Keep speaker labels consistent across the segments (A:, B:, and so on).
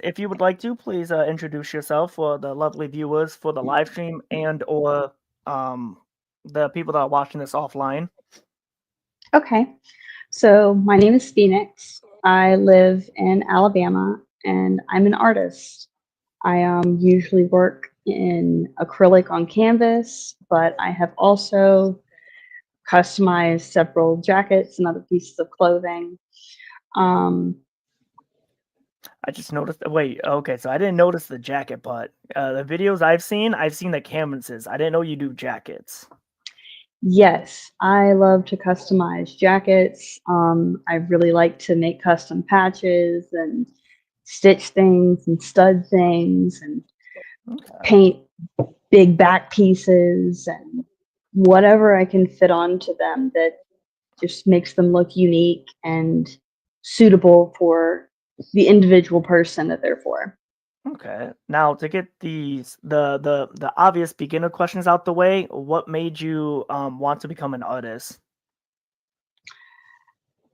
A: if you would like to, please introduce yourself for the lovely viewers for the live stream and or um, the people that are watching this offline.
B: Okay, so my name is Phoenix. I live in Alabama and I'm an artist. I usually work in acrylic on canvas, but I have also customized several jackets and other pieces of clothing. Um,
A: I just noticed. Wait, okay, so I didn't notice the jacket part. The videos I've seen the canvases. I didn't know you do jackets.
B: yes, I love to customize jackets. I really like to make custom patches and stitch things and stud things and
A: Okay.
B: paint big back pieces and whatever I can fit onto them that just makes them look unique and suitable for the individual person that they're for.
A: Okay. Now to get the obvious beginner questions out the way, what made you want to become an artist?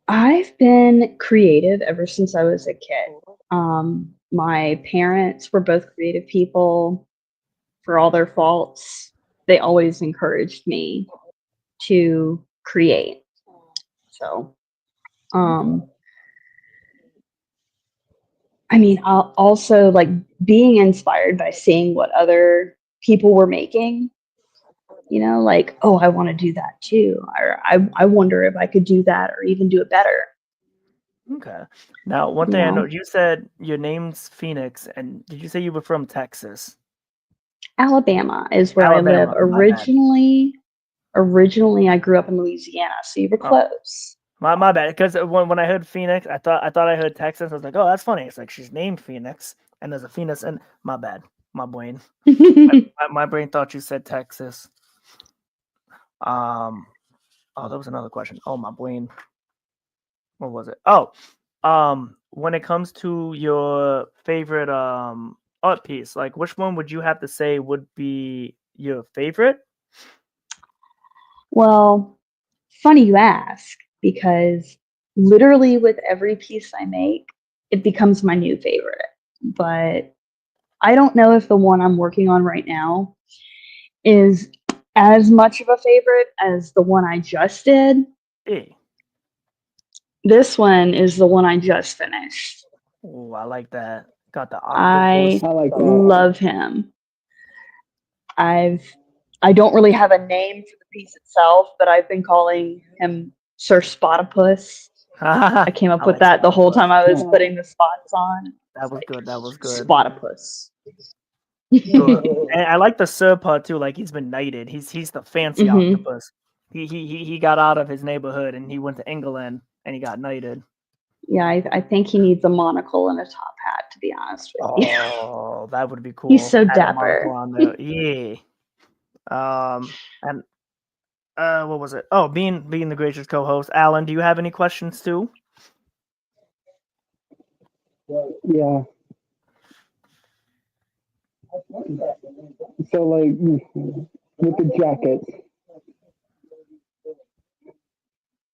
B: I've been creative ever since I was a kid. My parents were both creative people. For all their faults, they always encouraged me to create. So, um, I mean, I'll also like being inspired by seeing what other people were making, like, oh, I want to do that too. Or I wonder if I could do that or even do it better,
A: Okay. Now, one
B: you
A: thing I know,
B: know.
A: you said your name's Phoenix, and did you say you were from Texas?
B: Alabama is where I live.
A: Alabama. My bad.
B: Originally I grew up in Louisiana, so you were
A: Oh,
B: close.
A: my bad. Because when I heard Phoenix, I thought I heard Texas. I was like, oh, that's funny. It's like she's named Phoenix, and there's a Phoenix. And my bad. My brain. My brain thought you said Texas. Um. Oh, that was another question. Oh, my brain. What was it? Oh, when it comes to your favorite art piece, like which one would you have to say would be your favorite?
B: Well, funny you ask, because literally with every piece I make, it becomes my new favorite. But I don't know if the one I'm working on right now is as much of a favorite as the one I just did.
A: Hey,
B: This one is the one I just finished.
A: oh, I like that. Got the octopus.
B: I love him. I've I don't really have a name for the piece itself, but I've been calling him Sir Spotipus. I came up
A: I
B: with
A: like
B: that the whole
A: octopus.
B: time I was putting the spots on.
A: That
B: It's
A: was
B: like
A: good. That was good.
B: Spotipus.
A: Good. And I like the Sir part too. Like he's been knighted. He's the fancy
B: Hmm.
A: octopus. He got out of his neighborhood and he went to England and he got knighted.
B: Yeah, I think he needs a monocle and a top hat, to be honest with you.
A: Oh, that would be
B: He's
A: cool.
B: so
A: Add a monocle
B: dapper.
A: on there. Yeah. And what was it? Oh, being the gracious co-host, Alan. Do you have any questions too?
C: Yeah. So, like, with the jackets,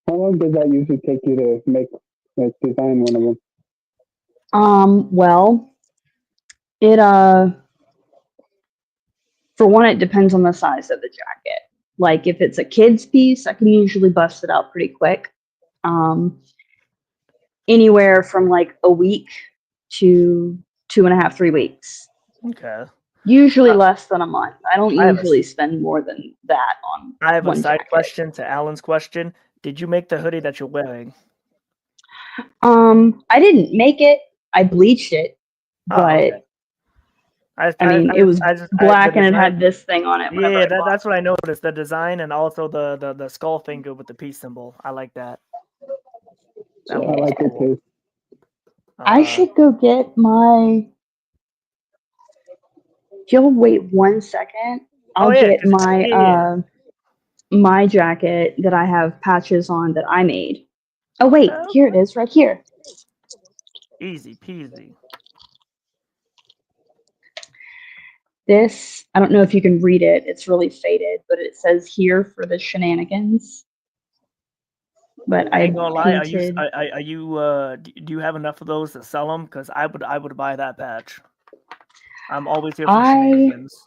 C: how long does that usually take you to make, like, design one of them?
B: Well, it for one, it depends on the size of the jacket. Like if it's a kid's piece, I can usually bust it out pretty quick. Um, Anywhere from like a week to 2.5, 3 weeks.
A: Okay.
B: Usually less than a month. I don't
A: I have a
B: usually spend more than that on
A: I have a
B: one
A: side
B: jacket.
A: question to Alan's question. Did you make the hoodie that you're wearing?
B: I didn't make it. I bleached it,
A: Oh, okay.
B: but I mean, it was
A: The
B: black and it
A: design.
B: had this thing on it whenever
A: Yeah,
B: I bought
A: that's what I noticed. The design and also the skull finger with the peace symbol. I like that. That
B: it.
A: one
C: I
A: was
C: like
B: Yeah.
C: it
A: cool.
C: too.
B: I
A: Uh,
B: should go get my. If you'll wait 1 second,
A: oh
B: I'll
A: yeah,
B: get my
A: yeah.
B: my jacket that I have patches on that I made. Oh
A: Okay,
B: wait, here it is, right here.
A: easy peasy.
B: This, I don't know if you can read it. It's really faded, but it says here for the shenanigans. but
A: I
B: I
A: ain't gonna lie.
B: painted.
A: Are you do you have enough of those to sell them? Because I would buy that patch. I'm always here for
B: I
A: shenanigans.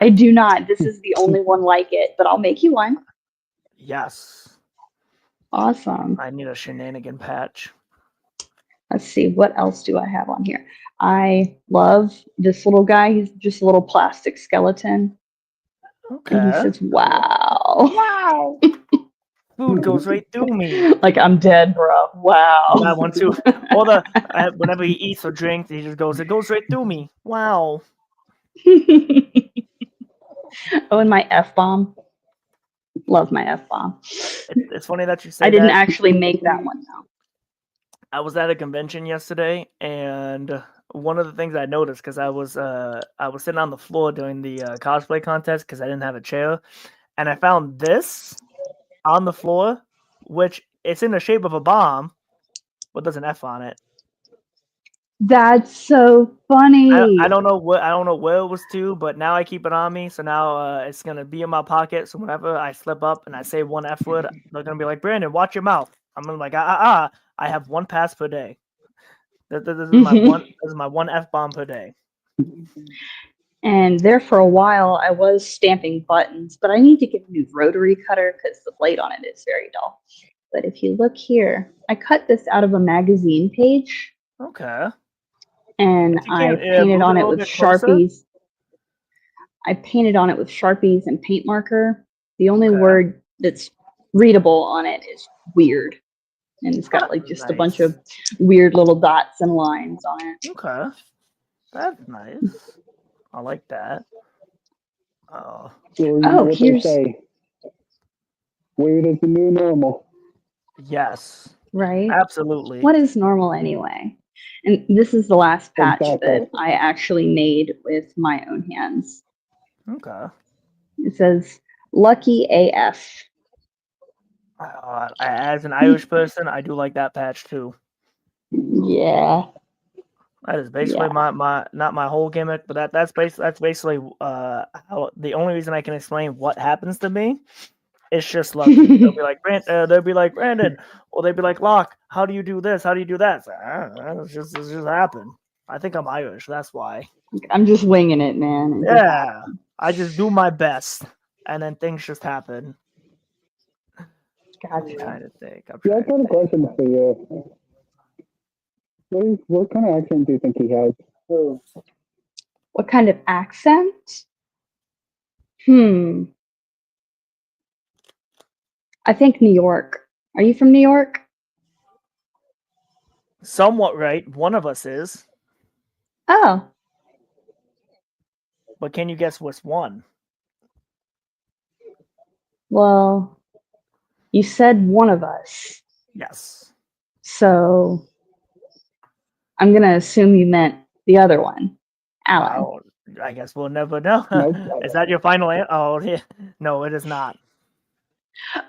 B: I do not. This is the only one like it, but I'll make you one.
A: Yes,
B: Awesome.
A: I need a shenanigan patch.
B: Let's see, what else do I have on here? I love this little guy. He's just a little plastic skeleton. And he
A: Okay.
B: says, wow.
A: Wow. Food goes right through me.
B: Like, I'm dead, bro. Wow.
A: That one too. Or whenever he eats or drinks, he just goes. It goes right through me. Wow.
B: Oh, and my F-bomb. Love my F-bomb.
A: It's funny that you say
B: I didn't
A: that.
B: actually make that one, though.
A: I was at a convention yesterday, and one of the things I noticed because I was sitting on the floor during the cosplay contest because I didn't have a chair, and I found this on the floor, which it's in the shape of a bomb, but there's an F on it.
B: That's so funny.
A: I don't know where it was to, but now I keep it on me. So now it's gonna be in my pocket. So whenever I slip up and I say one F word, they're gonna be like, Brandon, watch your mouth. I'm gonna be like, I have one pass per day. This is my one. This is my one F bomb per day.
B: And there for a while, I was stamping buttons, but I need to get a new rotary cutter because the blade on it is very dull. But if you look here, I cut this out of a magazine page.
A: Okay.
B: And I painted on it with Sharpies. I painted on it with Sharpies and paint marker. The only word that's readable on it is weird. And it's got like just a bunch of weird little dots and lines on it.
A: Okay. That's nice. I like that.
C: So you know what they say. Weird is the new normal.
A: Yes.
B: Right?
A: Absolutely.
B: What is normal anyway? And this is the last patch that I actually made with my own hands.
A: Okay.
B: It says, Lucky AF.
A: As an Irish person, I do like that patch too.
B: Yeah.
A: That is basically my not my whole gimmick, but that's basically how the only reason I can explain what happens to me. It's just lucky. They'll be like Brandon, or they'll be like Locke. How do you do this? How do you do that? It's like, it just happened. I think I'm Irish. That's why.
B: I'm just winging it, man.
A: Yeah, I just do my best, and then things just happen.
B: Gotcha.
A: I'm trying to think.
C: I've got a question for you. What kind of accent do you think he has?
B: What kind of accent? I think New York. Are you from New York?
A: Somewhat right. One of us is.
B: Oh.
A: But can you guess which one?
B: Well, you said one of us.
A: Yes.
B: So I'm going to assume you meant the other one, Alan.
A: Oh, I guess we'll never know.
C: Nope.
A: Is that your final answer? Oh, yeah. No, it is not.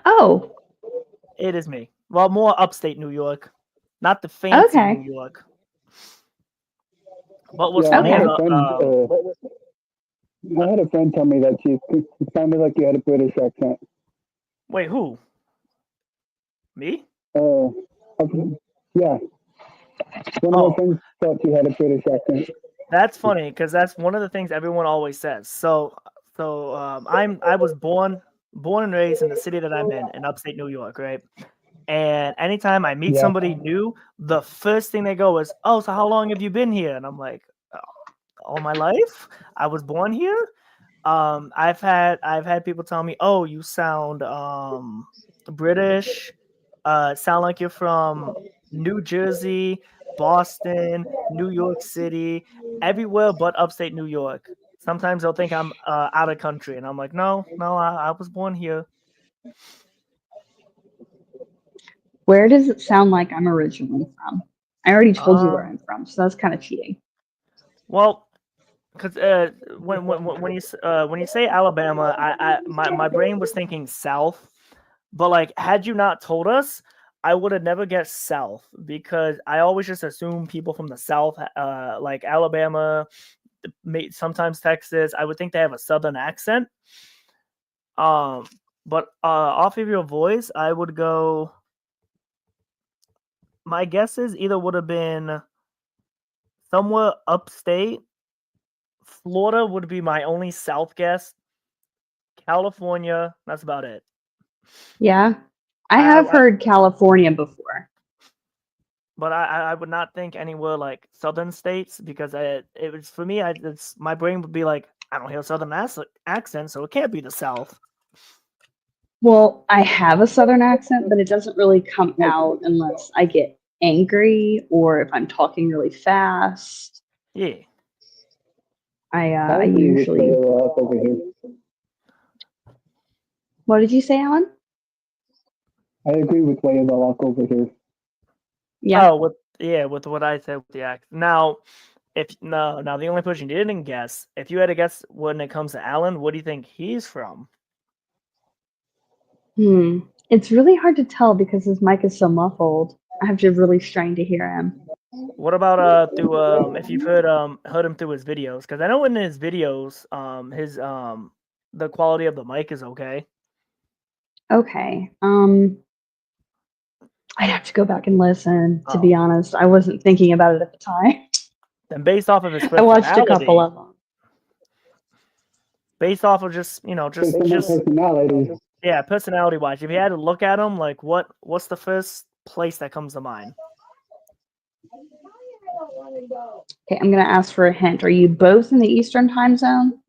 B: Oh.
A: It is me. Well, more upstate New York. Not the fancy New York. But what's funny is,
C: I had a friend tell me that you sounded like you had a British accent.
A: Wait, who? Me?
C: Yeah. One of my friends thought you had a British accent.
A: That's funny because that's one of the things everyone always says. So I was born and raised in the city that I'm in upstate New York, right? And anytime I meet somebody new, the first thing they go is, "Oh, so how long have you been here?" And I'm like, "All my life. I was born here." I've had people tell me, "Oh, you sound British. Sound like you're from New Jersey, Boston, New York City, everywhere but upstate New York." Sometimes they'll think I'm out of country, and I'm like, "No, I was born here."
B: Where does it sound like I'm originally from? I already told you where I'm from, so that's kind of cheating.
A: Well, because when you say Alabama, my brain was thinking South, but like had you not told us, I would have never guessed South because I always just assume people from the South, like Alabama, sometimes Texas. I would think they have a Southern accent. But off of your voice, I would go. My guesses either would have been somewhere upstate. Florida would be my only South guess. California, that's about it.
B: Yeah. I have heard California before.
A: But I would not think anywhere like southern states because it was for me. My brain would be like, I don't hear a southern accent, so it can't be the South.
B: Well, I have a southern accent, but it doesn't really come out unless I get angry or if I'm talking really fast.
A: Yeah.
B: I usually. What did you say, Alan?
C: I agree with Way of the Lock over here.
B: Yeah.
A: Oh, with what I said with the accent. Now, now the only person you didn't guess, if you had to guess when it comes to Alan, what do you think he's from?
B: It's really hard to tell because his mic is so muffled. I have to really strain to hear him.
A: What about through if you've heard him through his videos? Because I know in his videos, his the quality of the mic is okay.
B: Okay. I'd have to go back and listen. To be honest, I wasn't thinking about it at the time.
A: Then based off of his
B: I watched a couple of them.
A: Based off of just
C: personality.
A: Yeah, personality wise, if you had to look at him, like what's the first place that comes to mind?
B: Okay, I'm gonna ask for a hint. Are you both in the Eastern time zone?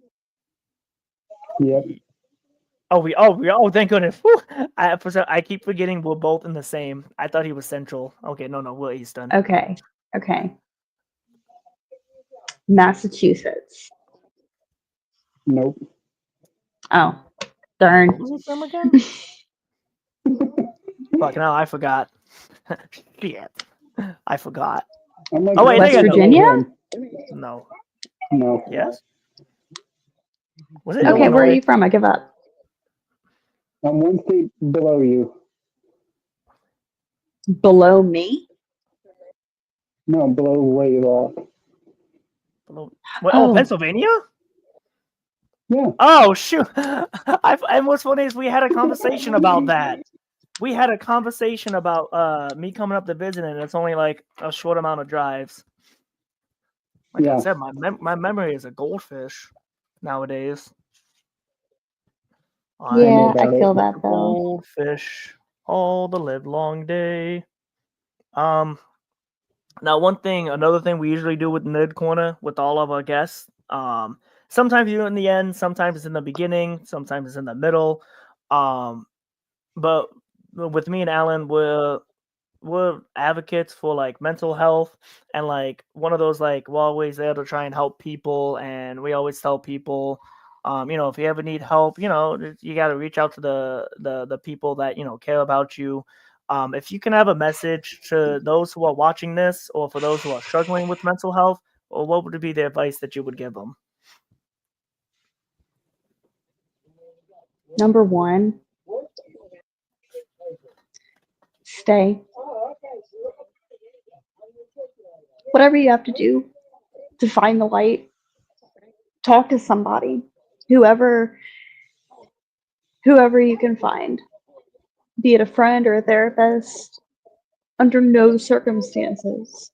C: Yep.
A: Thank goodness. I keep forgetting we're both in the same. I thought he was Central. Okay, no, we're Eastern.
B: Okay. Massachusetts.
C: Nope.
B: Oh, darn.
A: What was he from again? Fuck, now I forgot. Shit. I forgot.
C: Oh, wait,
B: West Virginia?
A: No.
C: Yes?
A: Was it
B: okay, where are you from? I give up.
C: I'm one state below you.
B: Below me?
C: No, below Way of the
A: Lock. Pennsylvania?
C: Yeah.
A: Oh, shoot. And what's funny is we had a conversation about that. We had a conversation about me coming up to visit, and it's only like a short amount of drives. Like I said, my memory is a goldfish nowadays.
B: Yeah, I feel that though.
A: Goldfish all the live long day. Now another thing we usually do with Nerd Corner with all of our guests. Sometimes you do it in the end, sometimes it's in the beginning, sometimes it's in the middle. But with me and Alan, we're advocates for like mental health, and like one of those, like, we're always there to try and help people, and we always tell people, if you ever need help, you got to reach out to the people that care about you. If you can have a message to those who are watching this, or for those who are struggling with mental health, or what would be the advice that you would give them?
B: Number one, stay. Whatever you have to do to find the light, talk to somebody, whoever you can find, be it a friend or a therapist. Under no circumstances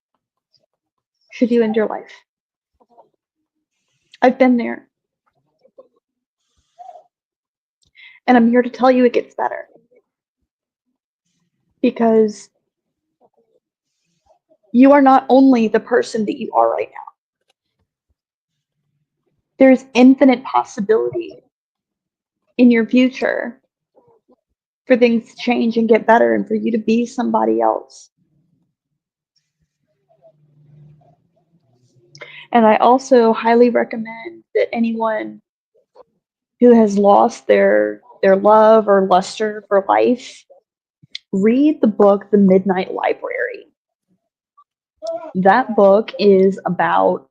B: should you end your life. I've been there. And I'm here to tell you it gets better. Because you are not only the person that you are right now. There's infinite possibility in your future for things to change and get better and for you to be somebody else. And I also highly recommend that anyone who has lost their love or luster for life, read the book The Midnight Library. That book is about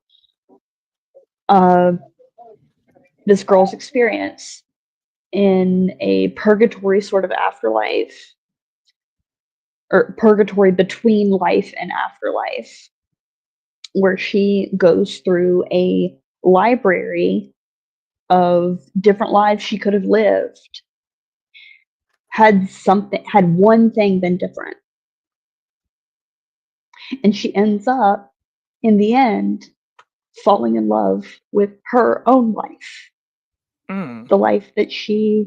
B: this girl's experience in a purgatory sort of afterlife, or purgatory between life and afterlife, where she goes through a library of different lives she could have lived had one thing been different. And she ends up, in the end, falling in love with her own life. The life that she...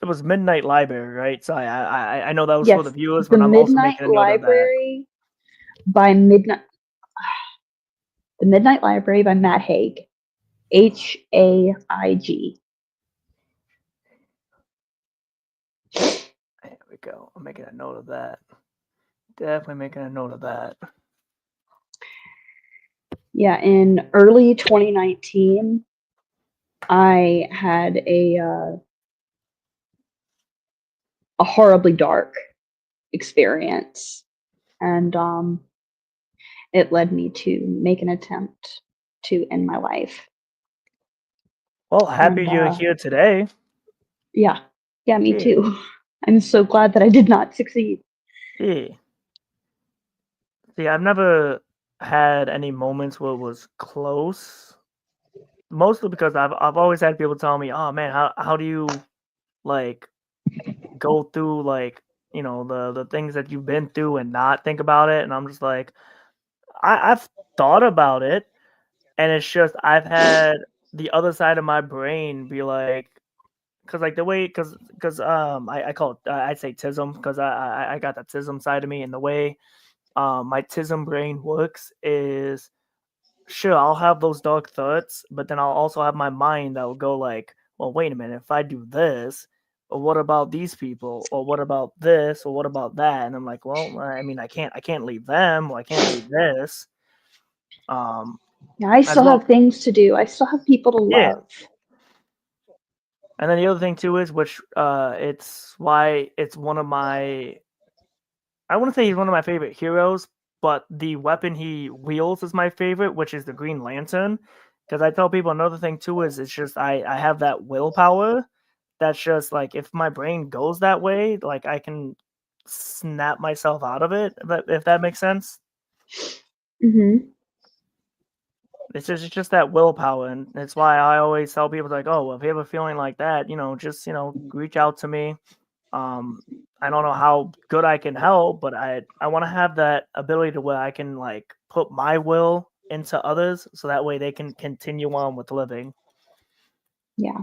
A: It was Midnight Library, right? So I know that was
B: Yes,
A: for the viewers,
B: the
A: but I'm also
B: Midnight
A: making a note of that.
B: Library by Midnight... The Midnight Library by Matt Haig. Haig.
A: There we go. I'm making a note of that. Definitely making a note of that.
B: Yeah, in early 2019, I had a horribly dark experience, and it led me to make an attempt to end my life.
A: Well, happy you're here today.
B: Yeah, me too. I'm so glad that I did not succeed.
A: Yeah. See, I've never had any moments where it was close. Mostly because I've always had people tell me, "Oh man, how do you like go through like the things that you've been through and not think about it?" And I'm just like, I've thought about it, and it's just I've had the other side of my brain be like, because like the way because I call it I'd say tism because I got that tism side of me, and the way my tism brain works is, sure, I'll have those dark thoughts, but then I'll also have my mind that will go like, well, wait a minute, if I do this, or what about these people, or what about this, or what about that? And I'm like, well, I mean, I can't leave them, or I can't leave this.
B: Yeah, I still have things to do. I still have people to love.
A: And then the other thing too is, which it's why it's one of my, I wouldn't say he's one of my favorite heroes, but the weapon he wields is my favorite, which is the Green Lantern. Because I tell people another thing too is, it's just I have that willpower. That's just like, if my brain goes that way, like I can snap myself out of it. If that makes sense.
B: Mm-hmm.
A: It's just that willpower, and it's why I always tell people like, oh, well, if you have a feeling like that, just reach out to me. I don't know how good I can help, but I want to have that ability to where I can like put my will into others, so that way they can continue on with living.
B: Yeah.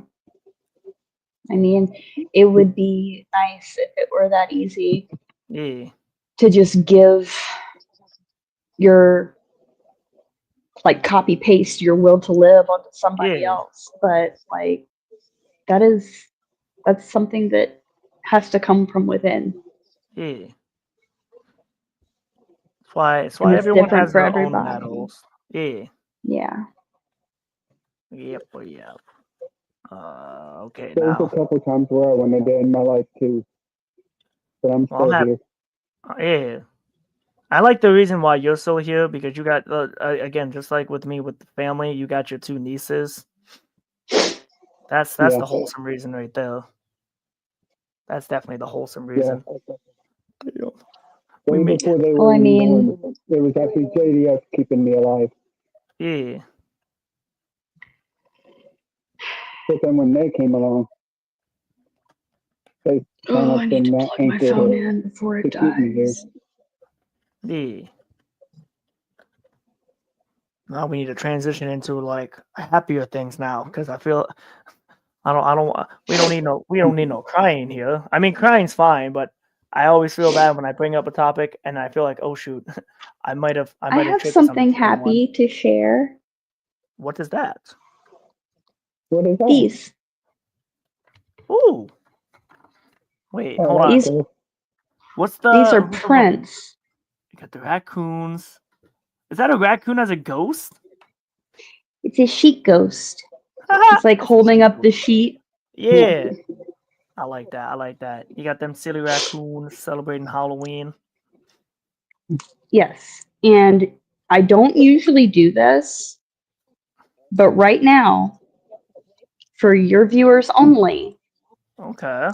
B: I mean, it would be nice if it were that easy.
A: Yeah.
B: To just give your, like, copy paste your will to live onto somebody else, but like that's something that has to come from within.
A: Yeah. It's why everyone has their own battles. Yeah.
B: Yeah.
A: Yep. Okay.
C: There's a couple times where I wanted to end my life too, but I'm still here.
A: Yeah. I like the reason why you're still here, because you got again, just like with me with the family, you got your 2 nieces. That's the wholesome reason right there. That's definitely the wholesome reason.
C: Yeah. Before they were born, it was actually JDS keeping me alive.
A: Yeah.
C: But then when they came along, they kind of
B: I need to plug my phone in before it dies.
A: Yeah. Now we need to transition into like happier things now, because I feel we don't need no crying here. I mean, crying's fine, but I always feel bad when I bring up a topic and I feel like, oh shoot, I might have
B: something happy to share.
A: What is that?
C: What is that?
B: These.
A: Ooh. Wait, hold on.
B: These are prints.
A: You got the raccoons. Is that a raccoon as a ghost?
B: It's a sheet ghost. It's like holding up the sheet.
A: Yeah. I like that. You got them silly raccoons celebrating Halloween.
B: Yes. And I don't usually do this, but right now, for your viewers only.
A: Okay.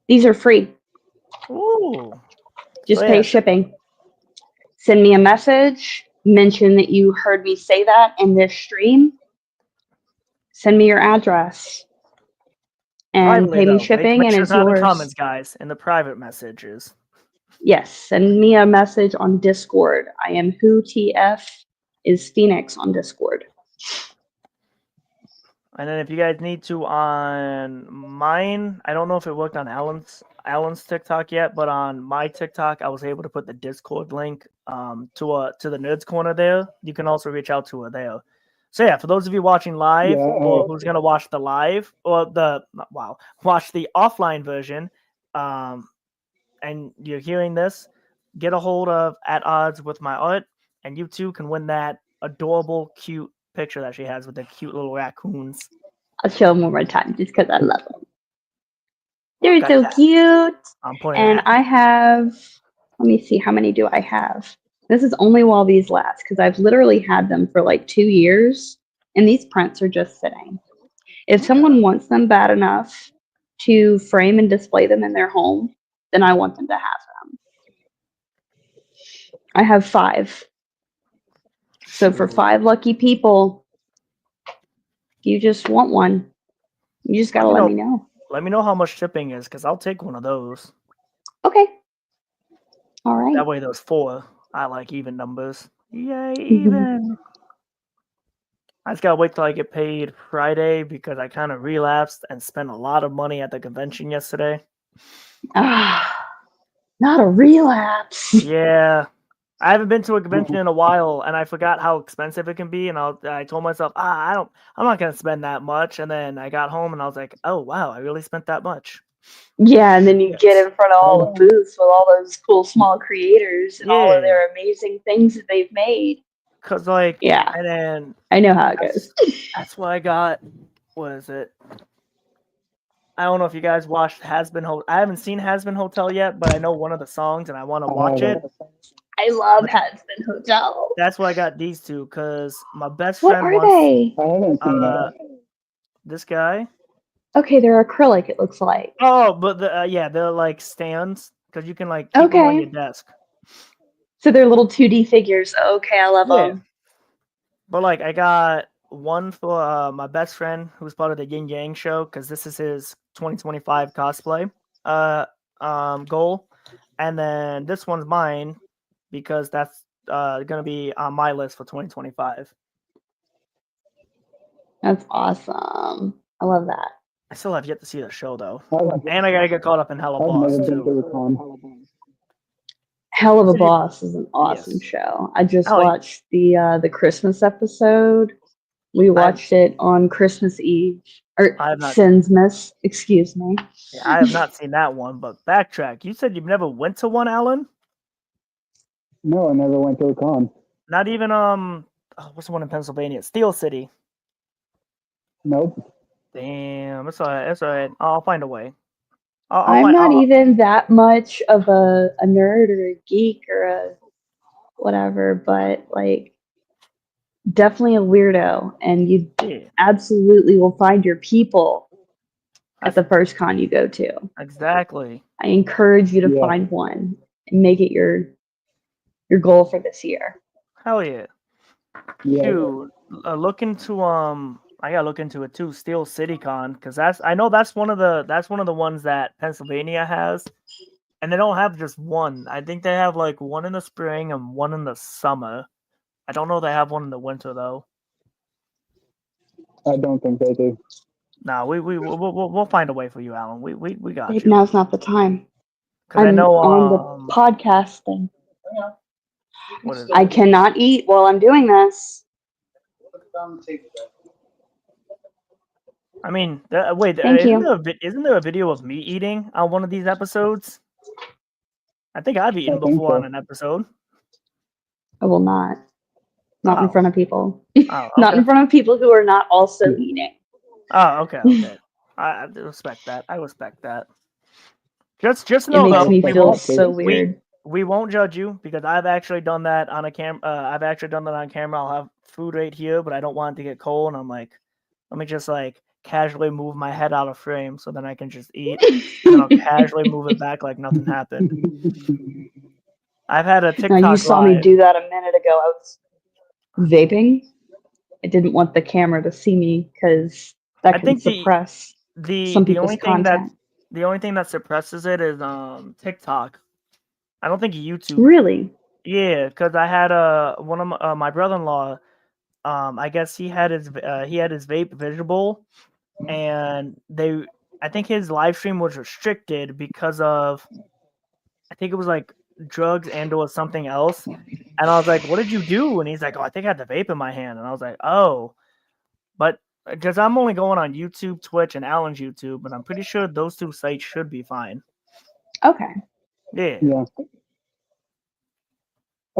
B: These are free.
A: Ooh.
B: Just pay shipping. Send me a message. Mention that you heard me say that in this stream. Send me your address. and
A: Privately,
B: pay me
A: though.
B: shipping,
A: Make
B: and
A: sure
B: it's
A: it's not in the
B: yours.
A: comments, guys. In the private messages.
B: Yes, send me a message on Discord. I am who TF is Phoenix on Discord.
A: And then if you guys need to on mine, I don't know if it worked on Alan's TikTok yet, but on my TikTok, I was able to put the Discord link to the Nerds Corner there. You can also reach out to her there. So yeah, for those of you watching live or who's gonna watch the live or watch the offline version, and you're hearing this, get a hold of AtOddsWithMyArt, and you too can win that adorable, cute picture that she has with the cute little raccoons.
B: I'll show them one more time just because I love them. They're
A: Look at
B: so
A: that.
B: cute.
A: I'm putting
B: And
A: that.
B: I have, let me see, how many do I have? This is only while these last because I've literally had them for like 2 years and these prints are just sitting. If someone wants them bad enough to frame and display them in their home, then I want them to have them. I have 5. So for 5 lucky people, if you just want one, you just gotta let me know.
A: Let me know how much shipping is, because I'll take one of those.
B: Okay. All right.
A: That way there's 4. I like even numbers. Yay, even. I just gotta wait till I get paid Friday because I kind of relapsed and spent a lot of money at the convention yesterday.
B: Not a relapse.
A: Yeah. I haven't been to a convention in a while, and I forgot how expensive it can be. And I told myself, I'm not gonna spend that much. And then I got home, and I was like, oh wow, I really spent that much.
B: Yeah, and then you get in front of all the booths with all those cool small creators and all of their amazing things that they've made.
A: Cause like,
B: yeah,
A: and then
B: I know how it goes.
A: That's what I got. What is it? I don't know if you guys watched Has Been Hotel. I haven't seen Has Been Hotel yet, but I know one of the songs, and I want to watch it.
B: I love Has Been Hotel.
A: That's why I got these two, because my best
B: What
A: friend
B: are they?
C: I haven't seen that.
A: This guy.
B: Okay, they're acrylic, it looks like.
A: Oh, but they're like stands, because you can like keep them on your desk.
B: So they're little 2D figures. Okay, I love them.
A: But like, I got one for my best friend who's part of the Yin Yang show, because this is his 2025 cosplay goal, and then this one's mine because that's gonna be on my list for 2025.
B: That's awesome. I love that.
A: I still have yet to see the show though, and I gotta get caught up in Hell of Boss too.
B: Hell of a Boss is an awesome show. I just watched the Christmas episode. We watched it on Christmas Eve. Or Sinsmas, excuse me.
A: Yeah, I have not seen that one, but backtrack. You said you've never went to one, Alan?
C: No, I never went to a con.
A: Not even what's the one in Pennsylvania? Steel City.
C: Nope.
A: Damn, it's all right. It's all right. I'll find a way.
B: I'm not even that much of a nerd or a geek or a whatever, but like definitely a weirdo, and you absolutely will find your people at the first con you go to.
A: Exactly.
B: I encourage you to find one and make it your goal for this year.
A: Hell yeah. Dude, look into I gotta look into it too, Steel City Con, because that's one of the ones that Pennsylvania has. And they don't have just one. I think they have like one in the spring and one in the summer. I don't know if they have one in the winter though.
C: I don't think they do.
A: Nah, we'll find a way for you, Alan. We got you.
B: Now's not the time.
A: I know
B: on the podcast thing. I cannot eat while I'm doing this.
A: I mean, wait, isn't there a video of me eating on one of these episodes? I think I've eaten before on an episode.
B: I will not. Not in front of people.
A: Okay.
B: Not in front of people who are not also eating.
A: Oh, okay. I respect that. Just know
B: it makes
A: though,
B: me feel so weird.
A: We won't judge you because I've actually done that on a I've actually done that on camera. I'll have food right here, but I don't want it to get cold. And I'm like, let me just like casually move my head out of frame so then I can just eat. And then I'll casually move it back like nothing happened. I've had a TikTok.
B: Now you saw me do that a minute ago. I was vaping. I didn't want the camera to see me because that can suppress. some
A: the
B: people's
A: only thing
B: content.
A: the only thing that suppresses it is TikTok. I don't think YouTube.
B: Really?
A: Yeah, because I had one of my brother-in-law. I guess he had his vape visible, and I think his live stream was restricted because of, I think it was like drugs and or something else. And I was like, "What did you do?" And he's like, "Oh, I think I had the vape in my hand." And I was like, "Oh," but because I'm only going on YouTube, Twitch, and Alan's YouTube, but I'm pretty sure those two sites should be fine.
B: Okay.
A: Yeah.
C: Yeah.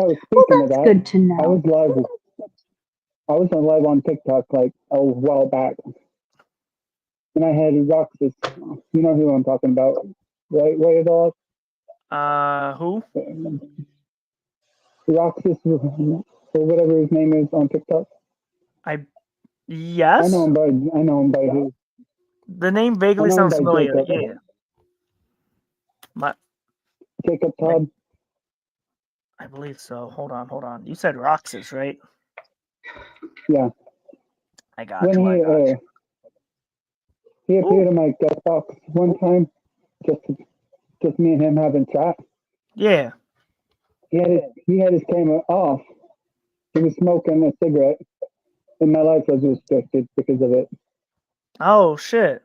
C: Oh,
B: Well,
C: speaking of
B: that's
C: that,
B: good to
C: I
B: know.
C: was live. I was on live on TikTok like a while back, and I had Roxas. You know who I'm talking about, right? AtOdds.
A: Who?
C: Roxas, or whatever his name is on TikTok.
A: Yes.
C: I know him by who.
A: The name
C: I
A: vaguely
C: know him
A: sounds
C: by
A: familiar.
C: Jacob.
A: Yeah.
C: Jacob Todd.
A: I believe so. Hold on. You said Roxas, right?
C: Yeah.
A: I got you.
C: He appeared in my guest box one time, just me and him having chat.
A: Yeah.
C: He had his camera off. He was smoking a cigarette, and my life was restricted because of it.
A: Oh shit.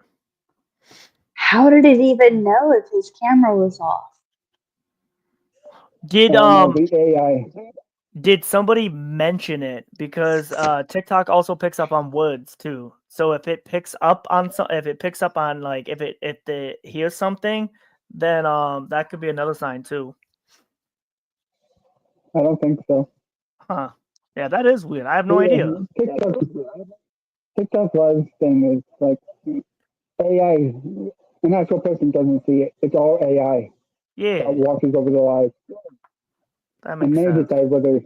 B: How did it even know if his camera was off?
A: Did
C: the AI.
A: Did somebody mention it? Because TikTok also picks up on words too. So if it picks up on like if they hear something, then that could be another sign too.
C: I don't think so.
A: Huh. Yeah, that is weird. I have no idea.
C: TikTok's live thing is like AI. An actual person doesn't see it. It's all AI
A: Yeah.
C: that watches over the live.
A: That makes
C: And they
A: sense.
C: decide whether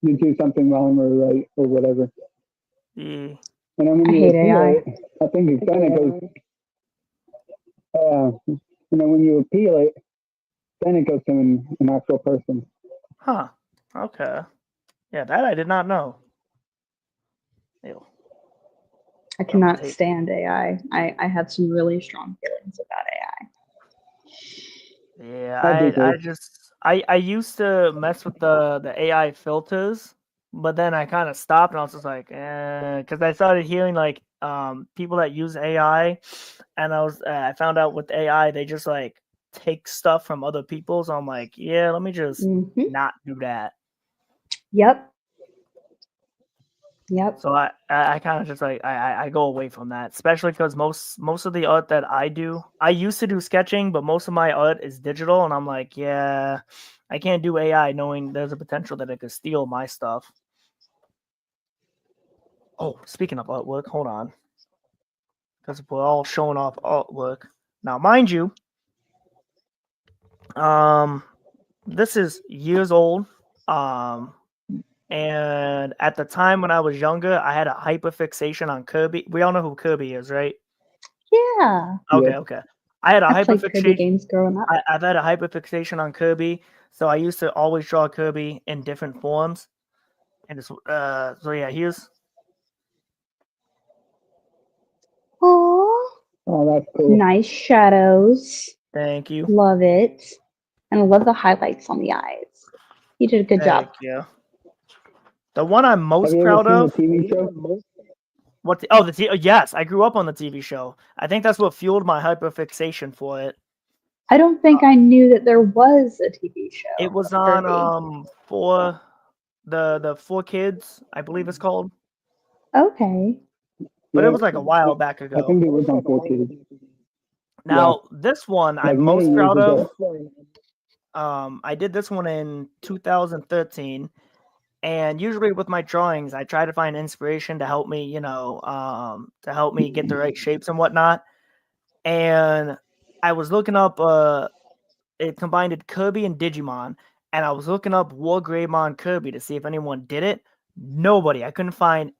C: you do something wrong or right or whatever.
A: Yeah.
C: And then when
B: I
C: you
B: hate
C: appeal
B: AI.
C: it, I think it kind of goes. And then when you appeal it, then it goes to an actual person.
A: Huh. Okay. Yeah, that I did not know. Ew.
B: I cannot stand AI. I have some really strong feelings about AI.
A: Yeah, I used to mess with the AI filters, but then I kind of stopped and I was just like, because I started hearing like people that use AI, and I found out with AI they just like take stuff from other people, so I'm like, yeah, let me just not do that.
B: Yep.
A: So I kind of just like I go away from that, especially because most of the art that I do, I used to do sketching, but most of my art is digital, and I'm like, yeah, I can't do AI knowing there's a potential that it could steal my stuff. Oh, speaking of artwork, hold on, because we're all showing off artwork now, mind you. This is years old. And at the time when I was younger, I had a hyperfixation on Kirby. We all know who Kirby is, right?
B: Yeah.
A: Okay. I had a
B: played Kirby games growing up.
A: I've had a hyperfixation on Kirby, so I used to always draw Kirby in different forms. And it's so yeah, here's.
B: Oh,
C: that's cool.
B: Nice shadows.
A: Thank you.
B: Love it. And I love the highlights on the eyes. You did a good job.
A: Thank you. The one I'm most
C: Have you
A: proud
C: ever
A: of.
C: seen the TV show?
A: Yes, I grew up on the TV show. I think that's what fueled my hyperfixation for it.
B: I don't think I knew that there was a TV show.
A: It was on for the 4Kids, I believe it's called.
B: Okay.
A: But it was like a while back ago.
C: I think it was on 4Kids.
A: Now this one
C: Like
A: I'm most
C: many
A: proud
C: years
A: of. I did this one in 2013, and usually with my drawings, I try to find inspiration to help me, to help me get the right shapes and whatnot. And I was looking up. It combined Kirby and Digimon, and I was looking up War Greymon Kirby to see if anyone did it. Nobody. I couldn't find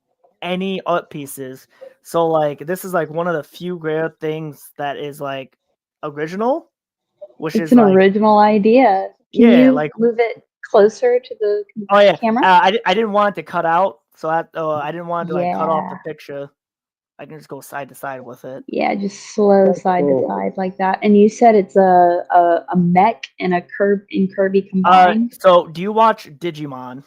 A: any art pieces. So like this is like one of the few rare things that is like original, which
B: It's
A: is
B: an
A: like
B: original idea. Can you
A: like
B: move it closer to the camera?
A: I didn't want it to cut out, so I didn't want to like cut off the picture. I can just go side to side with it.
B: Yeah, just slow
C: That's
B: side to
C: cool.
B: side like that. And you said it's a mech and a Kirby combined.
A: So do you watch Digimon?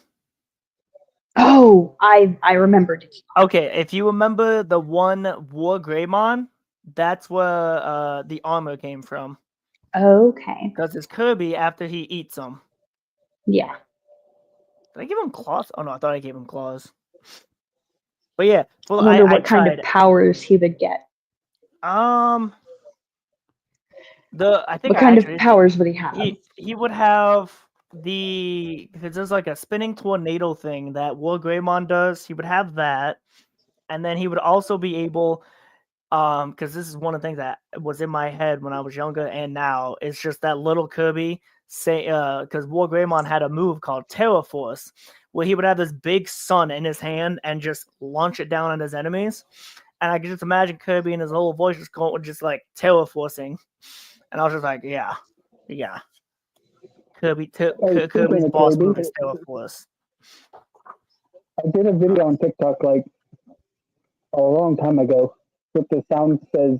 B: Oh, I remembered.
A: Okay, if you remember the one War Greymon, that's where the armor came from.
B: Okay.
A: Because it's Kirby after he eats them.
B: Yeah.
A: Did I give him claws? Oh no, I thought I gave him claws. But yeah, well,
B: I wonder
A: I
B: what kind
A: tried.
B: of powers he would get.
A: I think
B: What
A: I
B: kind of
A: actually
B: powers would he have?
A: he would have because there's like a spinning tornado thing that War Greymon does. He would have that, and then he would also be able because this is one of the things that was in my head when I was younger and now it's just that little Kirby say because War Greymon had a move called Terra Force where he would have this big sun in his hand and just launch it down on his enemies, and I could just imagine Kirby and his little voice just going just like Terra Forcing, and I was just like, yeah,
C: Hey,
A: Kirby's
C: speaking of
A: boss
C: Kirby,
A: move is Terra Force.
C: I did a video on TikTok like a long time ago with the sound says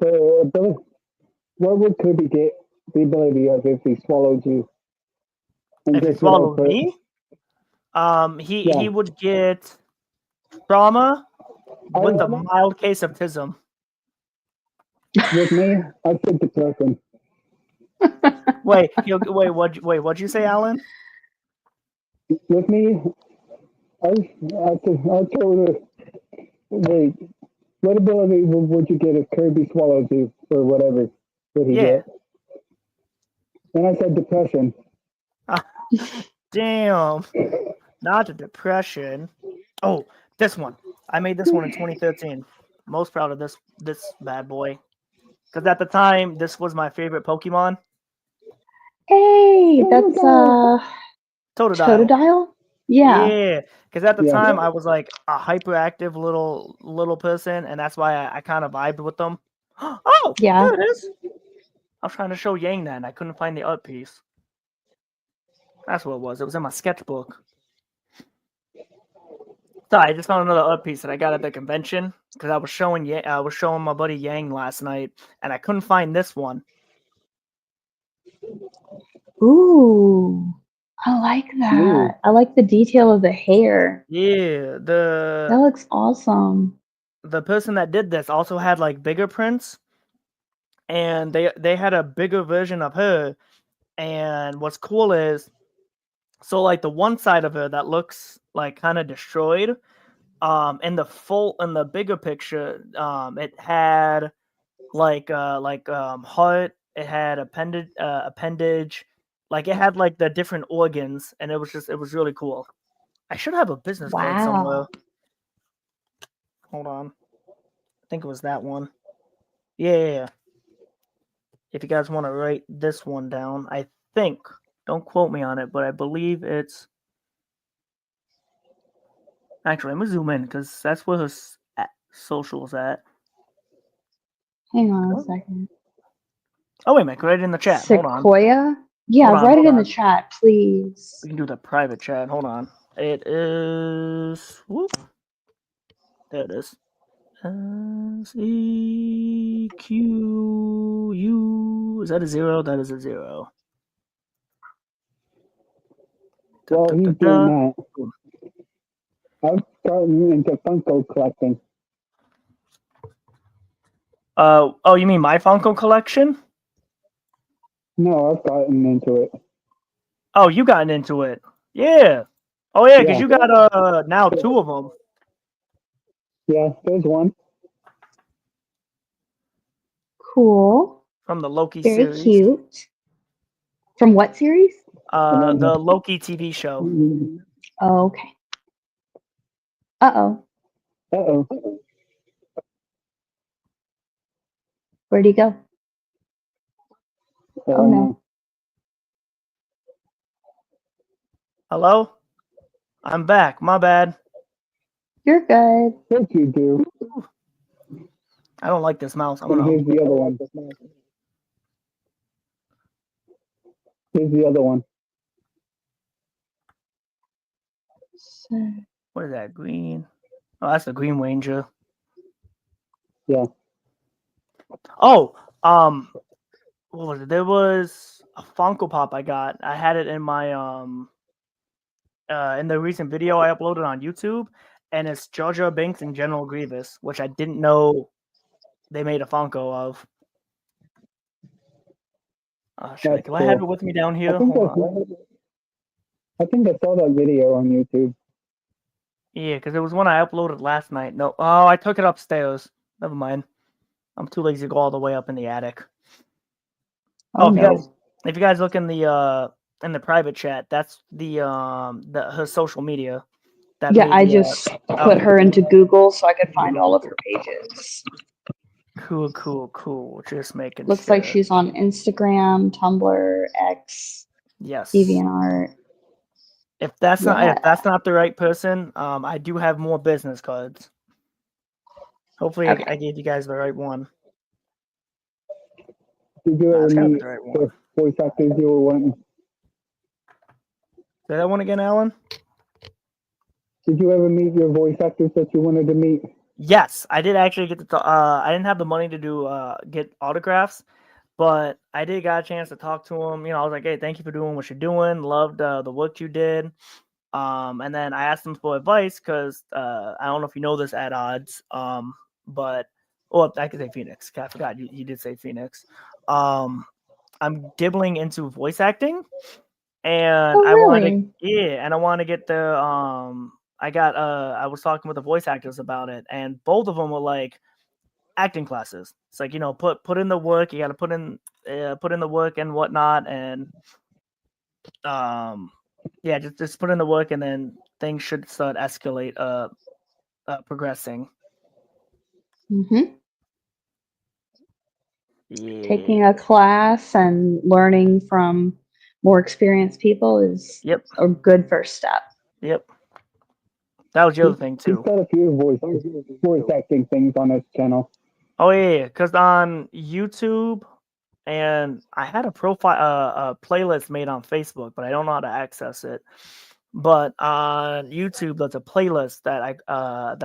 C: the ability. What would Kirby get the ability of if he swallowed you and
A: If he
C: just without
A: swallowed
C: put?
A: me, he
C: Yeah,
A: would get trauma with
C: I
A: a mild case of tism.
C: with me, I said depression.
A: Wait, what'd you say, Alan?
C: With me, I told her, wait, what ability would you get if Kirby swallowed you or whatever would he
A: Yeah.
C: get? And I said depression.
A: Damn. Not the depression. Oh, this one. I made this one in 2013. Most proud of this bad boy. Because at the time, this was my favorite Pokemon.
B: Hey, that's
A: Totodile.
B: Totodile? Yeah.
A: Yeah. Because at the
C: Yeah.
A: time, I was like a hyperactive little person, and that's why I kind of vibed with them. Oh,
B: Yeah.
A: there it is. I was trying to show Yang that, and I couldn't find the art piece. That's what it was. It was in my sketchbook. Sorry, I just found another art piece that I got at the convention because I was showing my buddy Yang last night, and I couldn't find this one.
B: Ooh. I like that.
C: Ooh.
B: I like the detail of the hair.
A: Yeah,
B: That looks awesome.
A: the person that did this also had like bigger prints, and they had a bigger version of her. And what's cool is, so like the one side of her that looks like kind of destroyed, in the bigger picture, it had like heart, it had appendage, like it had like the different organs, and it was really cool. I should have a business card somewhere.
B: Wow.
A: Hold on, I think it was that one. Yeah. If you guys want to write this one down, I think, don't quote me on it, but I believe it's actually, I'm gonna zoom in because that's where her social's at.
B: Hang on a second.
A: Oh wait a minute, write it in the chat. Hold on.
B: Sequoia? Yeah,
A: Hold on,
B: write it
A: hold
B: in
A: on.
B: the chat, please.
A: We can do the private chat. Hold on. It is. Whoop. There it is. SEQU. Is that a 0? That is a 0.
C: While he's doing that, I've gotten into Funko collecting.
A: Oh, you mean my Funko collection?
C: No, I've gotten into it.
A: Oh, you gotten into it. Yeah. Oh yeah, because
C: Yeah.
A: you got now 2 of them.
C: Yeah, there's one.
B: Cool.
A: From the Loki
B: Very
A: series.
B: cute. From what series?
A: The Loki TV show.
B: Oh, okay. Uh-oh.
C: Uh-oh.
B: Where'd he go? Oh, no.
A: Hello? I'm back. My bad.
B: You're good.
C: Yes, you do.
A: I don't like this mouse. I'm
C: And
A: gonna.
C: here's the other one. Here's the other one.
B: So,
A: What is that? Green. Oh, that's the Green Ranger.
C: Yeah.
A: Oh, what was it? There was a Funko Pop I got. I had it in my in the recent video I uploaded on YouTube, and it's Jar Jar Binks and General Grievous, which I didn't know they made a Funko of.
C: That's
A: Do I have it
C: cool.
A: with me down
C: I
A: here?
C: think
A: Hold on.
C: I saw that video on YouTube.
A: Yeah, because it was one I uploaded last night. No, oh, I took it upstairs. Never mind. I'm too lazy to go all the way up in the attic.
B: Oh,
A: If
B: no.
A: you guys look in the private chat, that's her social media. That
B: Yeah,
A: made
B: I
A: the,
B: just put
A: okay.
B: her into Google so I could find all of her pages.
A: Cool. Just making
B: Looks
A: sure.
B: like she's on Instagram, Tumblr, X,
A: Yes.
B: DeviantArt.
A: If that's
B: Yeah.
A: not the right person, I do have more business cards. Hopefully,
B: Okay.
A: I gave you guys the right one.
C: Did you
A: Nah,
C: ever
A: it's gotta be
C: meet
A: the right
C: the
A: one.
C: voice actors you were wanting?
A: Say that one again, Alan.
C: Did you ever meet your voice actors that you wanted to meet?
A: Yes, I did actually get to. I didn't have the money to do get autographs, but I did got a chance to talk to him. You know, I was like, "Hey, thank you for doing what you're doing. Loved the work you did." And then I asked him for advice because I don't know if you know this at odds, but I could say Phoenix. I forgot you did say Phoenix. I'm dibbling into voice acting, and
B: Oh,
A: I wanted
B: really?
A: and I want to get the I was talking with the voice actors about it, and both of them were like acting classes. It's like, you know, put in the work. You got to put in the work and whatnot, and yeah, just put in the work, and then things should start progressing.
B: Mm-hmm.
A: Yeah.
B: Taking a class and learning from more experienced people is
A: Yep.
B: a good first step.
A: Yep. That was the other thing
C: He's
A: too.
C: got a few voice acting things on his channel.
A: Oh yeah, because on YouTube, and I had a profile, a playlist made on Facebook, but I don't know how to access it. But on YouTube, there's a playlist that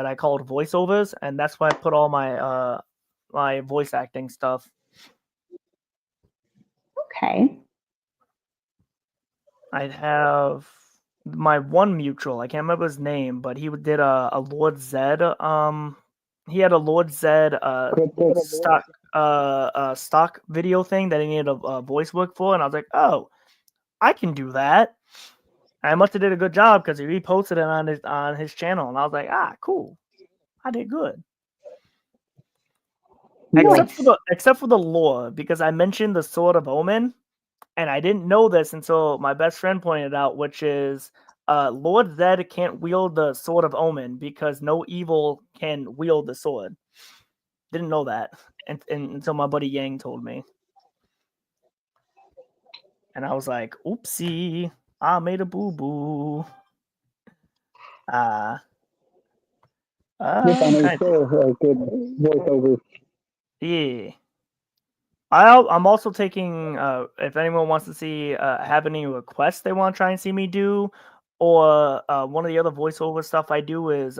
A: I called voiceovers, and that's why I put all my my voice acting stuff.
B: Okay.
A: I'd have my one mutual. I can't remember his name, but he did a Lord Zed. He had a Lord Zed stock video thing that he needed a voice work for, and I was like, oh, I can do that. I must have did a good job because he reposted it on his channel, and I was like, ah, cool, I did good.
B: Nice.
A: Except for the lore, because I mentioned the Sword of Omen, and I didn't know this until my best friend pointed out, which is Lord Zed can't wield the Sword of Omen because no evil can wield the sword. Didn't know that until my buddy Yang told me. And I was like, oopsie, I made a boo-boo.
C: It's still a good voiceover.
A: Yeah. I'm also taking if anyone wants to see have any requests they want to try and see me do, or one of the other voiceover stuff I do is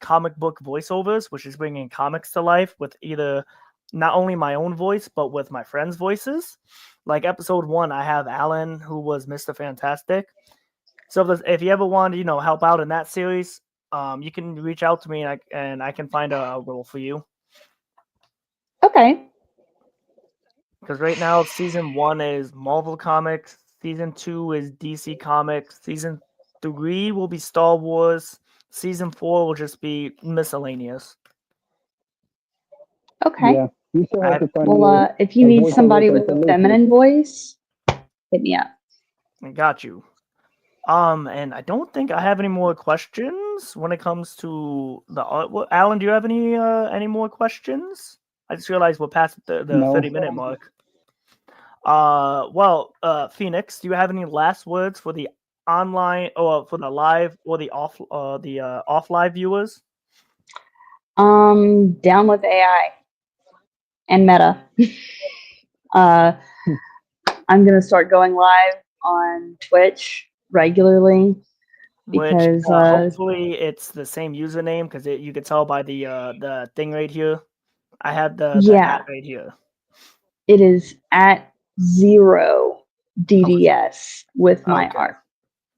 A: comic book voiceovers, which is bringing comics to life with either not only my own voice but with my friends' voices. Like episode 1, I have Alan, who was Mr. Fantastic. So if you ever want to help out in that series, you can reach out to me and I can find a role for you.
B: Okay.
A: Because right now, season 1 is Marvel Comics, season 2 is DC Comics, season 3 will be Star Wars, season 4 will just be miscellaneous.
B: Okay.
C: Yeah, you still have to find
B: well, if you need somebody with a feminine voice, hit me up.
A: I got you. And I don't think I have any more questions when it comes to the art. Alan, do you have any more questions? I just realized we're past the 30-minute mark. Phoenix, do you have any last words for the online or for the live or the off live viewers?
B: Down with AI and Meta. I'm gonna start going live on Twitch regularly.
A: Which
B: because
A: hopefully it's the same username because you can tell by the thing right here. I have the
B: yeah,
A: ad right here.
B: it is at 0 DDS with my
A: Okay.
B: art.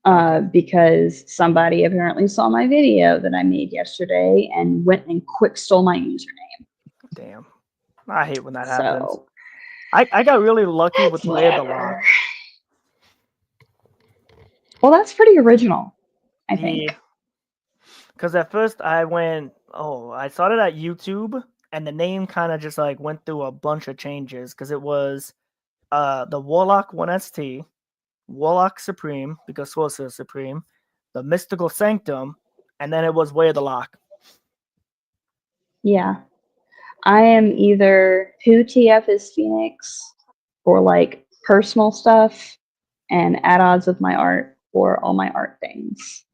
A: Okay.
B: Because somebody apparently saw my video that I made yesterday and went and quick stole my username.
A: Damn. I hate when that happens.
B: So
A: I got really lucky with Where the Lock.
B: whatever. Well, that's pretty original, I think.
A: Yeah. Because at first I started at YouTube and the name kind of just like went through a bunch of changes because it was the Warlock 1ST, Warlock Supreme, because Sorcerer Supreme, the Mystical Sanctum, and then it was Where the Lock.
B: Yeah. I am either who TF is Phoenix for like personal stuff and at odds with my art for all my art things.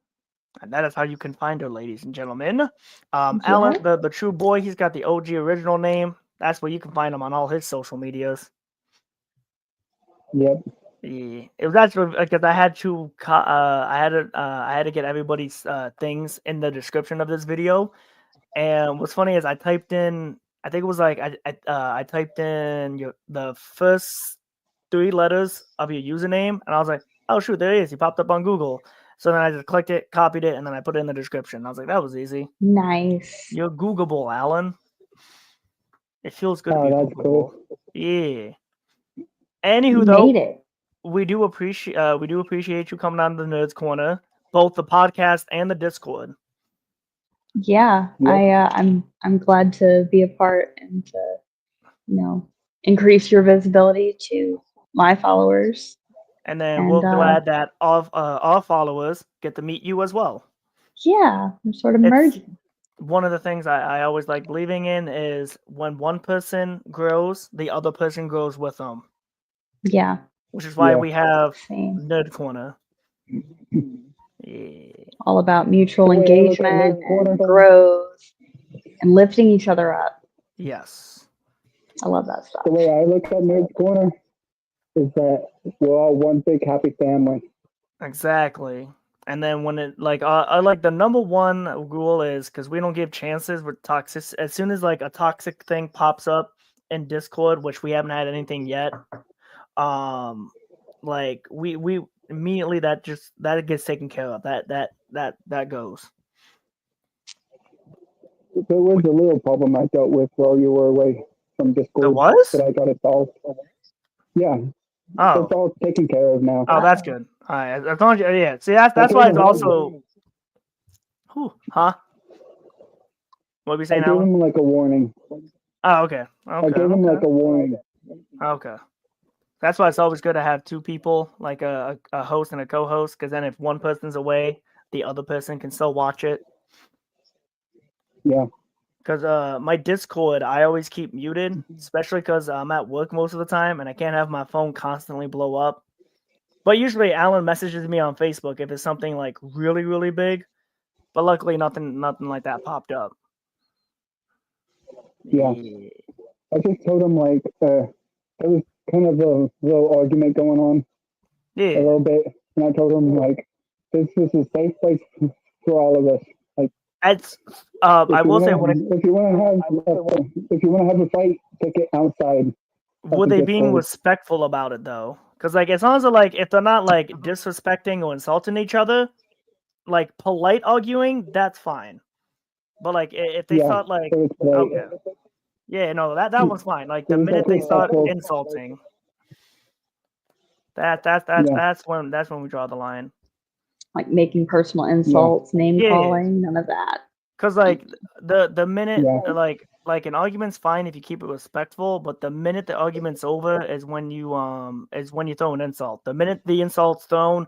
A: And that is how you can find her, ladies and gentlemen. Alan, the true boy, he's got the OG original name. That's where you can find him on all his social medias.
C: Yep.
A: Yeah. It was actually because I had to I had to get everybody's things in the description of this video. And what's funny is I typed in, I think it was like I typed in the first 3 letters of your username, and I was like, oh shoot, there he is. He popped up on Google. So then I just clicked it, copied it, and then I put it in the description. I was like, that was easy.
B: Nice.
A: You're Googleable, Alan. It feels good to
C: Oh,
A: be
C: that's
A: Googleable.
C: cool.
A: Yeah. Anywho,
B: You
A: though,
B: made it.
A: we do appreciate you coming on the Nerds Corner, both the podcast and the Discord.
B: Yeah,
C: Yep.
B: I'm glad to be a part and to increase your visibility to my followers.
A: And then
B: And
A: we're glad that our followers get to meet you as well.
B: yeah, I'm sort of
A: It's
B: merging.
A: one of the things I always like believing in is when one person grows, the other person grows with them.
B: Yeah,
A: Which is why
C: Yeah.
A: we have
B: same.
A: Nerd Corner. Yeah.
B: All about mutual
C: The way I look at
B: engagement
C: Nerd Corner,
B: and growth and lifting each other up.
A: Yes.
B: I love that stuff.
C: the way I look at Nerds Corner is that we're all one big happy family.
A: Exactly. And then when it I like the number one rule is because we don't give chances with toxic. As soon as like a toxic thing pops up in Discord, which we haven't had anything yet, like we immediately that gets taken care of. That goes.
C: There was a little problem I dealt with while you were away from
A: There
C: Discord,
A: was?
C: but I got it solved. Yeah,
A: Oh.
C: it's all taken care of now.
A: Oh, that's good. All right. As long as yeah. See, that's why it's also. Huh? What were you
C: I
A: saying,
C: gave
A: Alan?
C: him like a warning.
A: Oh, okay.
C: I gave him like a warning.
A: Okay. That's why it's always good to have 2 people, like a host and a co-host, because then if one person's away, the other person can still watch it.
C: Yeah.
A: Because my Discord, I always keep muted, especially because I'm at work most of the time, and I can't have my phone constantly blow up. But usually Alan messages me on Facebook if it's something like really, really big. But luckily, nothing like that popped up.
C: Yeah. I just told him like there was kind of a little argument going on.
A: Yeah.
C: A little bit, and I told him like this is a safe place for all of us. Like
A: it's I will say
C: if you want to have a fight, take it outside.
A: Were they being respectful about it though? Because like as long as if they're not like disrespecting or insulting each other, like polite arguing, that's fine. But like if they start like okay, yeah, no, that one's fine. Like the minute they start insulting, that's when we draw the line.
B: Like making personal insults, name calling, none of that.
A: Because like the minute like an argument's fine if you keep it respectful, but the minute the argument's over is when you throw an insult. The minute the insult's thrown,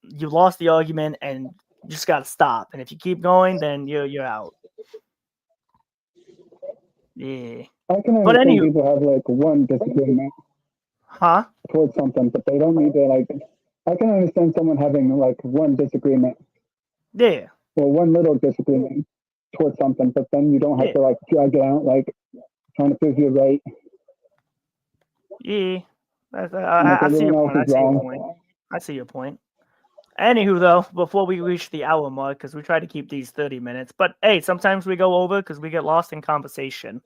A: you lost the argument and you just gotta stop. And if you keep going, then you're out. Yeah.
C: I can understand people have like one disagreement towards something, but they don't need to like. I can understand someone having like one disagreement.
A: Yeah.
C: Or one little disagreement towards something, but then you don't have to like drag it out, like trying to prove you're right.
A: Yeah. I see your point. I see your point. Anywho, though, before we reach the hour mark, because we try to keep these 30 minutes, but hey, sometimes we go over because we get lost in conversation.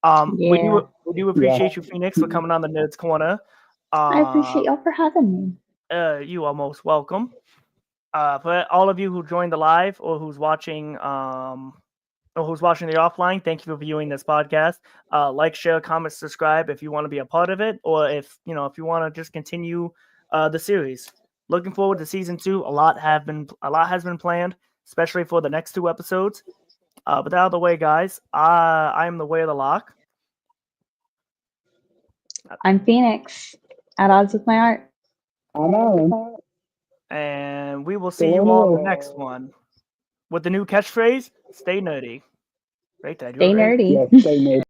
A: We
B: Yeah.
A: do appreciate you, Phoenix, for coming on the Nerds Corner.
B: I appreciate y'all for having me.
A: You are most welcome. For all of you who joined the live or who's watching the offline, thank you for viewing this podcast. Like, share, comment, subscribe if you want to be a part of it, or if you want to just continue the series. Looking forward to season 2. A lot has been planned, especially for the next 2 episodes. But out of the way, guys, I am the way of the lock.
B: I'm Phoenix. At odds with my art.
C: I'm Alan.
A: And we will see you all in the next one. With the new catchphrase, stay nerdy. Right, Dad?
B: Stay nerdy.
C: Yes, stay nerdy.